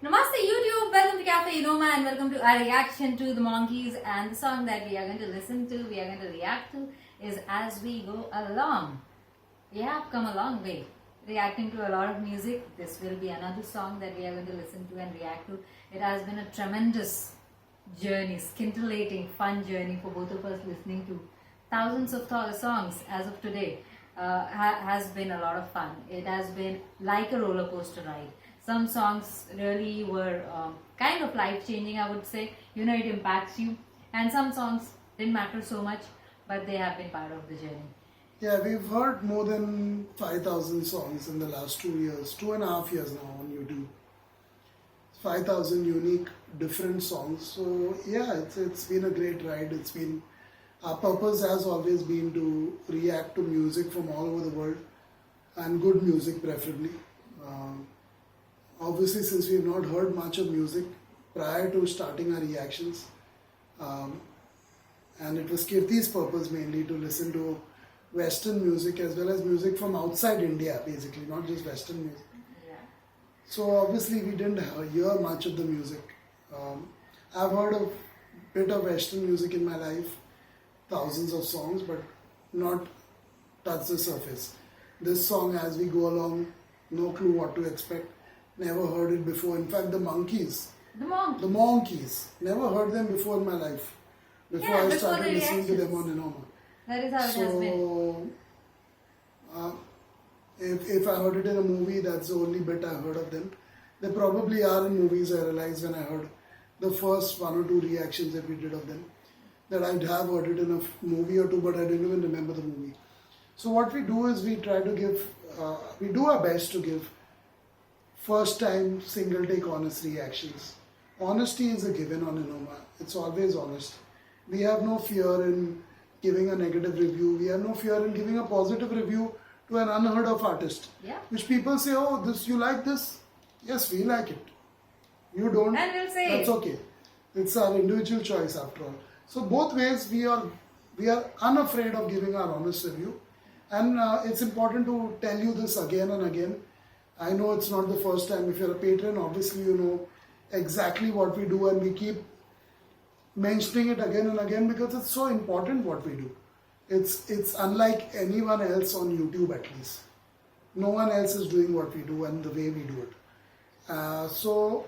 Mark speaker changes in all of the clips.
Speaker 1: Namaste YouTube, welcome to Cafe Inoma and welcome to our reaction to the Monkeys, and the song that we are going to listen to, we are going to react to is As We Go Along. We have come a long way reacting to a lot of music. This will be another song that we are going to listen to and react to. It has been a tremendous journey, scintillating, fun journey for both of us listening to thousands of songs as of today. Has been a lot of fun. It has been like a roller coaster ride. Some songs really were kind of life changing, I would say. You know, it impacts you. And some songs didn't matter so much, but they have been part of the journey.
Speaker 2: Yeah, we've heard more than 5,000 songs in the last 2 years, 2.5 years now on YouTube. 5,000 unique, different songs. So yeah, it's been a great ride. Our purpose has always been to react to music from all over the world, and good music preferably. Obviously, since we've not heard much of music prior to starting our reactions, and it was Kirti's purpose mainly to listen to Western music as well as music from outside India, basically, not just Western music.
Speaker 1: Yeah.
Speaker 2: So obviously we didn't hear much of the music. I've heard a bit of Western music in my life, thousands of songs, but not touched the surface. This song, As We Go Along, no clue what to expect. Never heard it before. In fact, the Monkeys, never heard them before in my life. Before I started listening to them on Inoma.
Speaker 1: That is how it has been.
Speaker 2: If I heard it in a movie, that's the only bit I heard of them. They probably are in movies, I realized when I heard the first 1 or 2 reactions that we did of them, that I'd have heard it in a movie or two, but I didn't even remember the movie. So what we do is we try to give, we do our best to give first time single take honest reactions. Honesty is a given on Inoma. It's always honest. We have no fear in giving a negative review. We have no fear in giving a positive review to an unheard of artist.
Speaker 1: Yeah.
Speaker 2: Which people say, oh, this you like this? Yes, we like it. You don't.
Speaker 1: And we'll say
Speaker 2: that's okay. It's our individual choice after all. So both ways we are unafraid of giving our honest review. And it's important to tell you this again and again. I know it's not the first time. If you're a patron, obviously you know exactly what we do, and we keep mentioning it again and again because it's so important what we do. It's unlike anyone else on YouTube, at least. No one else is doing what we do and the way we do it. So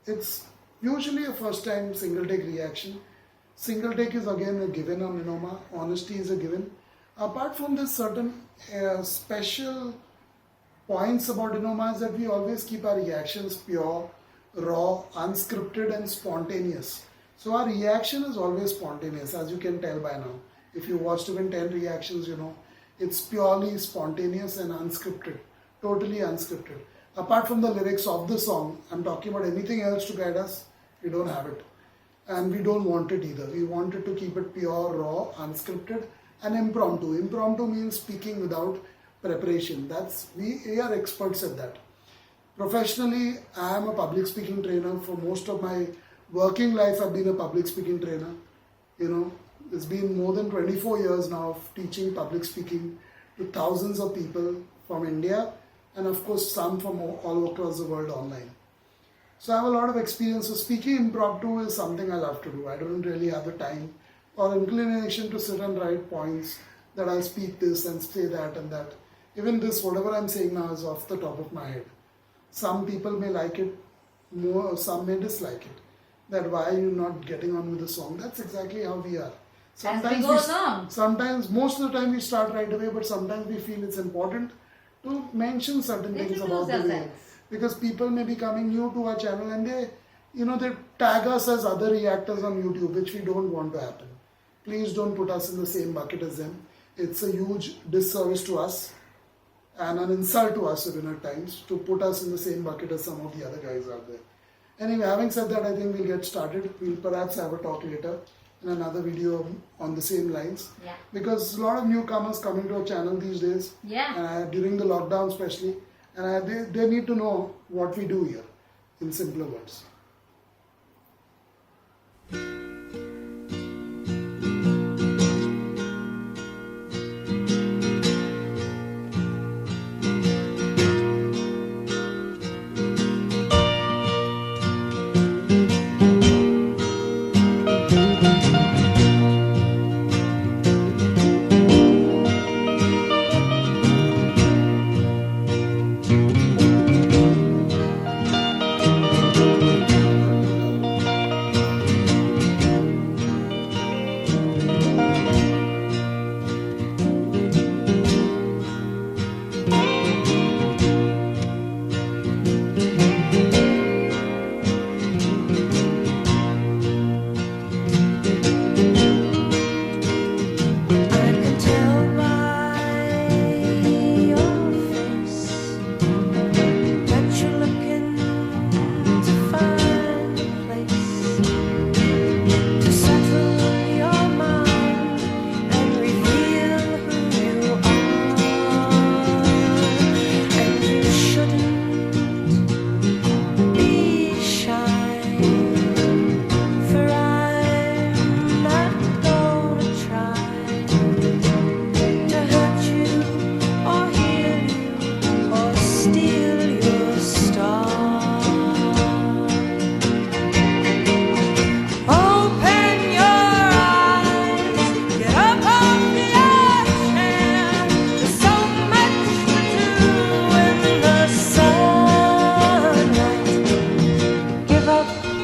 Speaker 2: it's usually a first time single take reaction. Single take is again a given on Inoma. Honesty is a given. Apart from this, certain special points about Inoma is that we always keep our reactions pure, raw, unscripted and spontaneous. So our reaction is always spontaneous, as you can tell by now. If you watched even 10 reactions, you know, it's purely spontaneous and unscripted, totally unscripted. Apart from the lyrics of the song, I'm talking about anything else to guide us, we don't have it. And we don't want it either. We wanted to keep it pure, raw, unscripted and impromptu. Impromptu means speaking without preparation. We are experts at that. Professionally, I am a public speaking trainer. For most of my working life, I've been a public speaking trainer. You know, it's been more than 24 years now of teaching public speaking to thousands of people from India and of course some from all across the world online. So I have a lot of experience. So speaking impromptu is something I love to do. I don't really have the time or inclination to sit and write points that I'll speak this and say that and that. Even this, whatever I'm saying now is off the top of my head. Some people may like it more, some may dislike it. That why are you not getting on with the song? That's exactly how we are. Sometimes, most of the time we start right away, but sometimes we feel it's important to mention certain things about the way. Because people may be coming new to our channel and they tag us as other reactors on YouTube, which we don't want to happen. Please don't put us in the same bucket as them. It's a huge disservice to us and an insult to us even at times to put us in the same bucket as some of the other guys out there. Anyway, having said that, I think we'll get started. We'll perhaps have a talk later in another video on the same lines.
Speaker 1: Yeah.
Speaker 2: Because a lot of newcomers coming to our channel these days.
Speaker 1: Yeah.
Speaker 2: During the lockdown especially. And they need to know what we do here, in simpler words.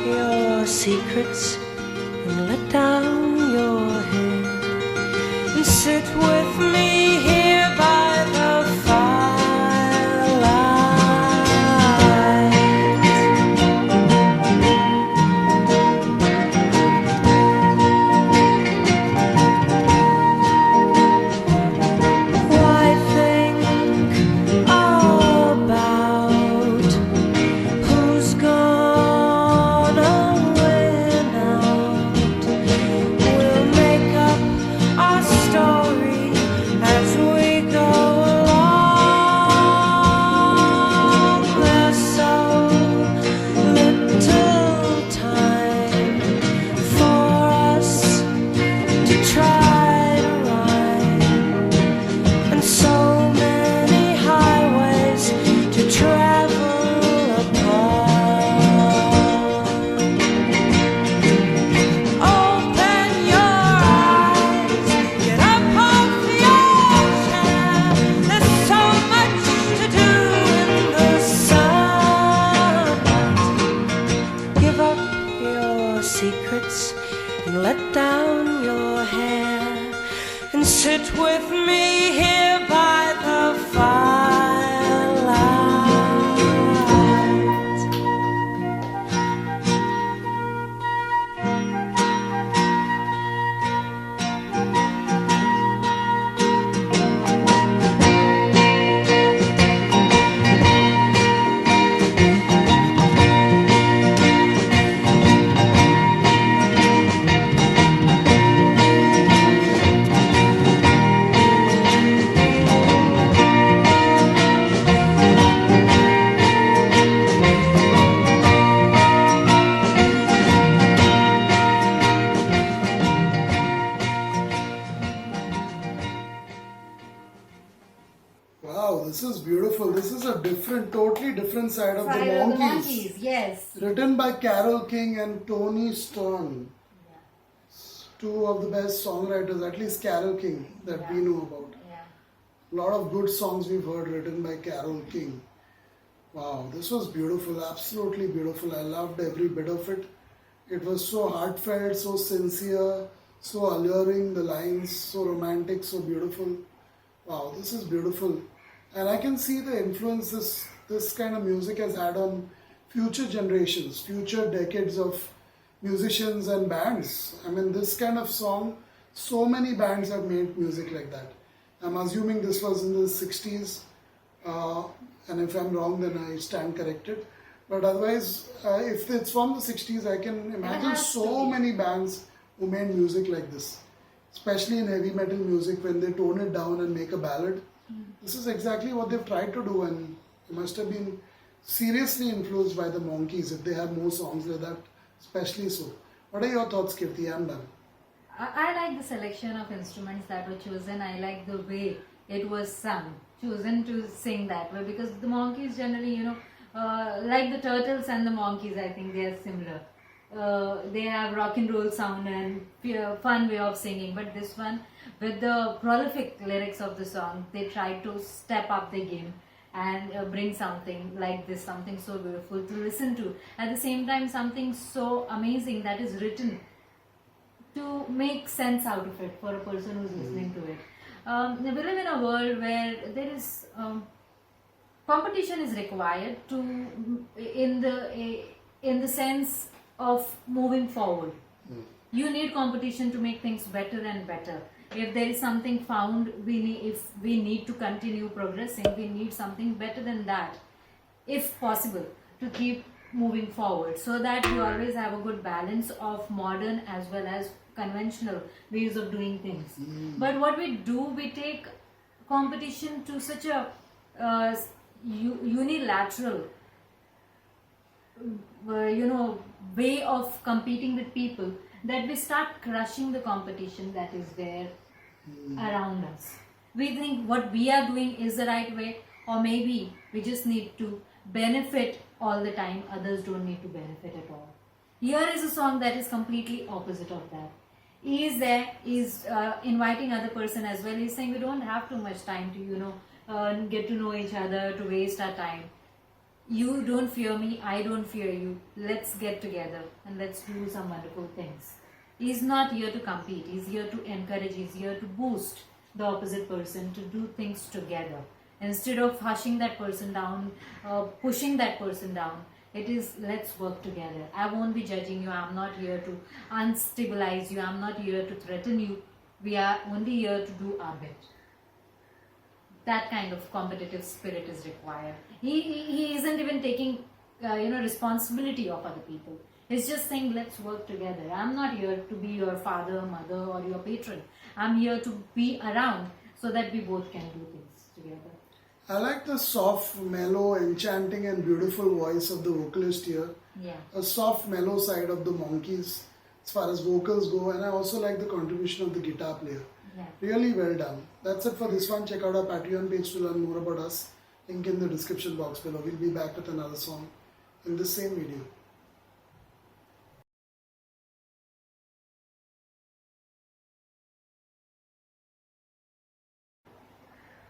Speaker 3: your secrets and let down your head and sit with me here by the firelight. Why think about who's gonna win out? We'll make up our story as we go along. There's so little time for us to try to rhyme, and so many highways to travel upon. Open your eyes, get up off your chair. There's so much to do in the sun. Give up your secrets and let down your hair and sit with me here by the firelight.
Speaker 2: Wow, this is beautiful. This is a totally different side of
Speaker 1: Side
Speaker 2: the
Speaker 1: of the
Speaker 2: Monkees.
Speaker 1: Monkees, yes.
Speaker 2: Written by Carole King and Tony Stern. Two of the best songwriters, at least Carole King, that we know about.
Speaker 1: Yeah.
Speaker 2: A lot of good songs we've heard written by Carole King. Wow, this was beautiful, absolutely beautiful. I loved every bit of it. It was so heartfelt, so sincere, so alluring, the lines so romantic, so beautiful. Wow, this is beautiful. And I can see the influence this kind of music has had on future generations, future decades of musicians and bands. I mean, this kind of song, so many bands have made music like that. I'm assuming this was in the 60s, and if I'm wrong, then I stand corrected. But otherwise, if it's from the 60s, I can imagine
Speaker 1: has to
Speaker 2: so
Speaker 1: be.
Speaker 2: many bands who made music like this, especially in heavy metal music when they tone it down and make a ballad. This is exactly what they've tried to do, and they must have been seriously influenced by the Monkees if they have more songs like that, especially so. What are your thoughts, Kirti? I'm done.
Speaker 1: I like the selection of instruments that were chosen. I like the way it was sung, chosen to sing that way, because the Monkees generally, like the Turtles and the Monkees, I think they are similar. They have rock and roll sound and fun way of singing, but this one, with the prolific lyrics of the song, they tried to step up the game and bring something like this, something so beautiful to listen to. At the same time, something so amazing that is written to make sense out of it for a person who's listening to it. We live in a world where there is competition is required to in the sense of moving forward. You need competition to make things better and better. If there is something found, if we need to continue progressing, we need something better than that, if possible, to keep moving forward, so that we always have a good balance of modern as well as conventional ways of doing things. But what we do, we take competition to such a unilateral way of competing with people, that we start crushing the competition that is there around us. We think what we are doing is the right way, or maybe we just need to benefit all the time, others don't need to benefit at all. Here is a song that is completely opposite of that. He is there, he's inviting other person as well. He's saying we don't have too much time to get to know each other, to waste our time. You don't fear me, I don't fear you. Let's get together and let's do some wonderful things. He's not here to compete, he's here to encourage, he's here to boost the opposite person to do things together. Instead of hushing that person down, pushing that person down, it is let's work together. I won't be judging you, I'm not here to unstabilize you, I'm not here to threaten you. We are only here to do our bit. That kind of competitive spirit is required. He isn't even taking responsibility of other people. He's just saying let's work together. I'm not here to be your father, mother, or your patron. I'm here to be around so that we both can do things together.
Speaker 2: I like the soft, mellow, enchanting, and beautiful voice of the vocalist here.
Speaker 1: Yeah.
Speaker 2: A soft, mellow side of the Monkees as far as vocals go, and I also like the contribution of the guitar player.
Speaker 1: Yeah.
Speaker 2: Really well done. That's it for this one. Check out our Patreon page to learn more about us. Link in the description box below. We'll be back with another song in the same video.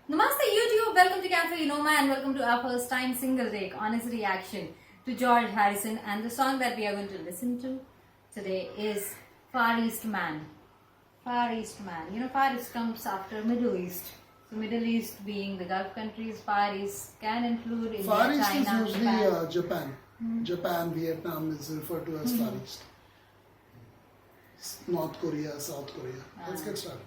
Speaker 1: Namaste YouTube, welcome to Cafe Enoma and welcome to our first time single take honest reaction to George Harrison, and the song that we are going to listen to today is Far East Man. Far East Man. You know, Far East comes after Middle East. So Middle East being the Gulf countries, Far East can include India,
Speaker 2: Far East
Speaker 1: China,
Speaker 2: is usually
Speaker 1: Japan.
Speaker 2: Japan. Japan, Vietnam is referred to as Far East. North Korea, South Korea. Let's get started.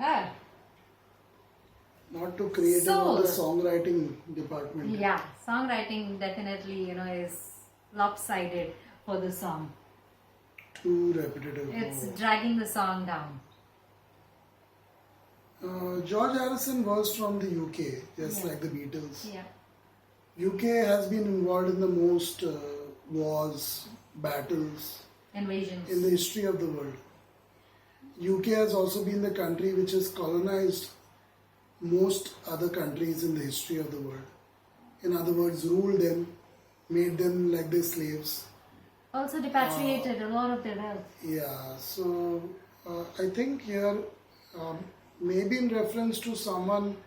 Speaker 1: Ah,
Speaker 2: Not to create
Speaker 1: Soul.
Speaker 2: another songwriting department.
Speaker 1: yeah, songwriting definitely, is lopsided for the song.
Speaker 2: Too repetitive.
Speaker 1: It's dragging the song down.
Speaker 2: George Harrison was from the UK, just like the Beatles.
Speaker 1: Yeah.
Speaker 2: UK has been involved in the most wars, battles
Speaker 1: Invasions.
Speaker 2: in the history of the world. UK has also been the country which has colonized most other countries in the history of the world. In other words, ruled them, made them like their slaves.
Speaker 1: Also repatriated a lot of their wealth.
Speaker 2: Yeah, so I think here, maybe in reference to someone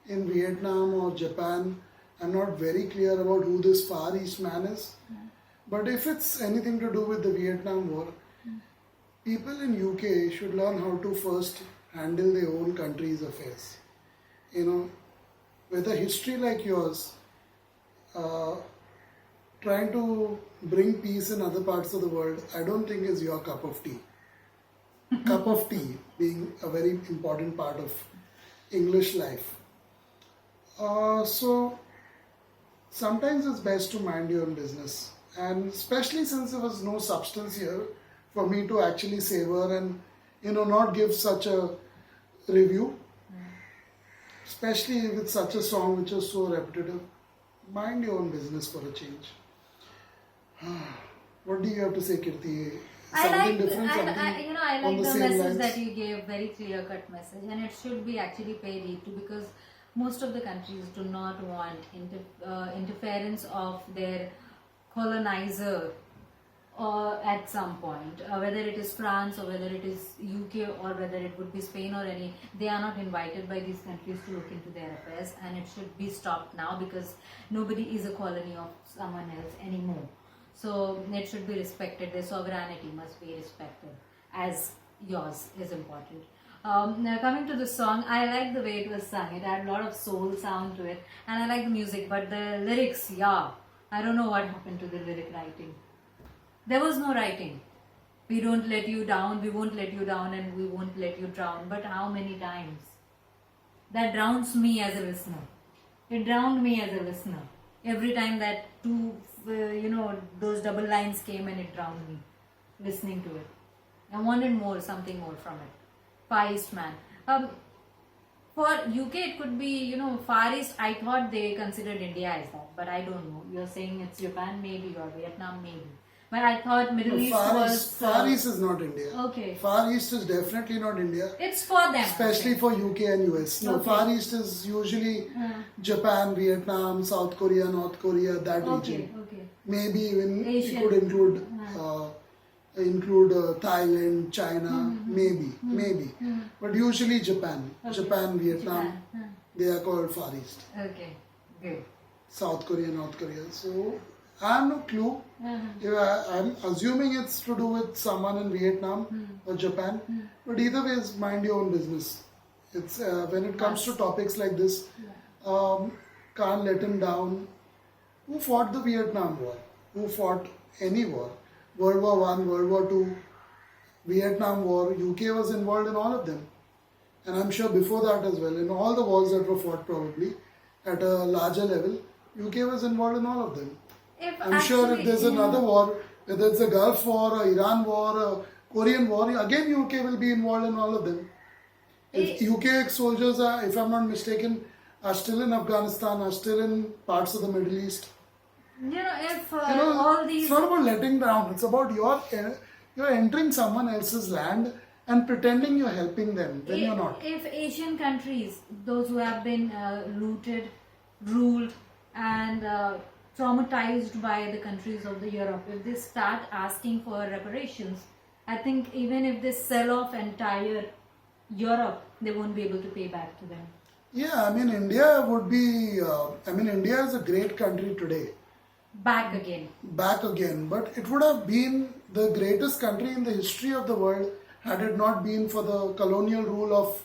Speaker 2: in Vietnam or Japan, I'm not very clear about who this Far East man is. But if it's anything to do with the Vietnam War, people in UK should learn how to first handle their own country's affairs. With a history like yours, trying to bring peace in other parts of the world, I don't think is your cup of tea. Cup of tea being a very important part of English life. So sometimes it's best to mind your own business, and especially since there was no substance here for me to actually savor and not give such a review, especially with such a song which is so repetitive. Mind your own business for a change. What do you have to say, Kirti?
Speaker 1: I like the
Speaker 2: on the same
Speaker 1: message
Speaker 2: lines?
Speaker 1: that you gave, very clear cut message, and it should be actually paid heed to, because most of the countries do not want interference of their colonizer at some point, whether it is France or whether it is UK or whether it would be Spain or any. They are not invited by these countries to look into their affairs, and it should be stopped now, because nobody is a colony of someone else anymore. So it should be respected. Their sovereignty must be respected, as yours is important. Now coming to the song, I like the way it was sung. It had a lot of soul sound to it, and I like the music. But the lyrics, yeah, I don't know what happened to the lyric writing. There was no writing. We don't let you down, we won't let you down, and we won't let you drown. But how many times? That drowns me as a listener. It drowned me as a listener. Every time that those double lines came, and it drowned me listening to it. I wanted more, something more from it. Far East man. For UK, it could be, Far East. I thought they considered India as that, but I don't know. You're saying it's Japan, maybe, or Vietnam, maybe. But I thought Middle East was...
Speaker 2: Far East is not India.
Speaker 1: Okay.
Speaker 2: Far East is definitely not India.
Speaker 1: It's for them.
Speaker 2: Especially for UK and US. No,
Speaker 1: Okay.
Speaker 2: Far East is usually Japan, Vietnam, South Korea, North Korea, that region.
Speaker 1: Okay.
Speaker 2: Maybe even
Speaker 1: Asian.
Speaker 2: you could include Thailand, China, maybe. But usually Japan, Vietnam, they are called Far East.
Speaker 1: Okay. Good.
Speaker 2: South Korea, North Korea. So I have no clue. I'm assuming it's to do with someone in Vietnam or Japan. But either way, mind your own business. It's when it comes to topics like this, can't let him down. Who fought the Vietnam War? Who fought any war? World War I, World War II, Vietnam War. UK was involved in all of them. And I'm sure before that as well, in all the wars that were fought probably at a larger level, UK was involved in all of them. I'm sure if there's another war, whether it's a Gulf War, a Iran War, a Korean War, again UK will be involved in all of them. If UK soldiers are, if I'm not mistaken, are still in Afghanistan, are still in parts of the Middle East.
Speaker 1: If all these...
Speaker 2: It's not about letting down, it's about you're entering someone else's land and pretending you're helping them when you're not.
Speaker 1: If Asian countries, those who have been looted, ruled, and traumatized by the countries of the Europe, if they start asking for reparations, I think even if they sell off entire Europe, they won't be able to pay back to them.
Speaker 2: Yeah, I mean, India would be, India is a great country today.
Speaker 1: Back again.
Speaker 2: But it would have been the greatest country in the history of the world had it not been for the colonial rule of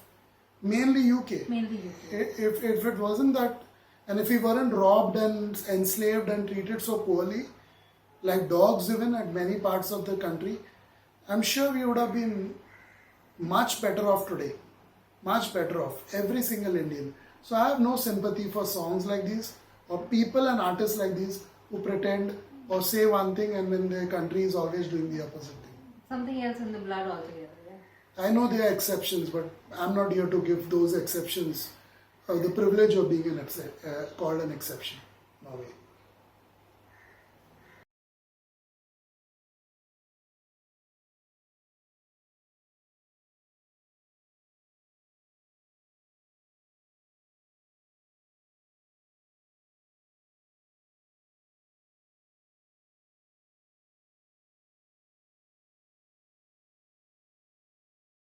Speaker 2: mainly UK.
Speaker 1: Mainly UK.
Speaker 2: If it wasn't that, and if we weren't robbed and enslaved and treated so poorly, like dogs even at many parts of the country, I'm sure we would have been much better off today. Much better off. Every single Indian. So I have no sympathy for songs like these or people and artists like these who pretend or say one thing and then their country is always doing the opposite thing.
Speaker 1: Something else in the blood altogether. Yeah?
Speaker 2: I know there are exceptions, but I'm not here to give those exceptions the privilege of being called an exception. No way.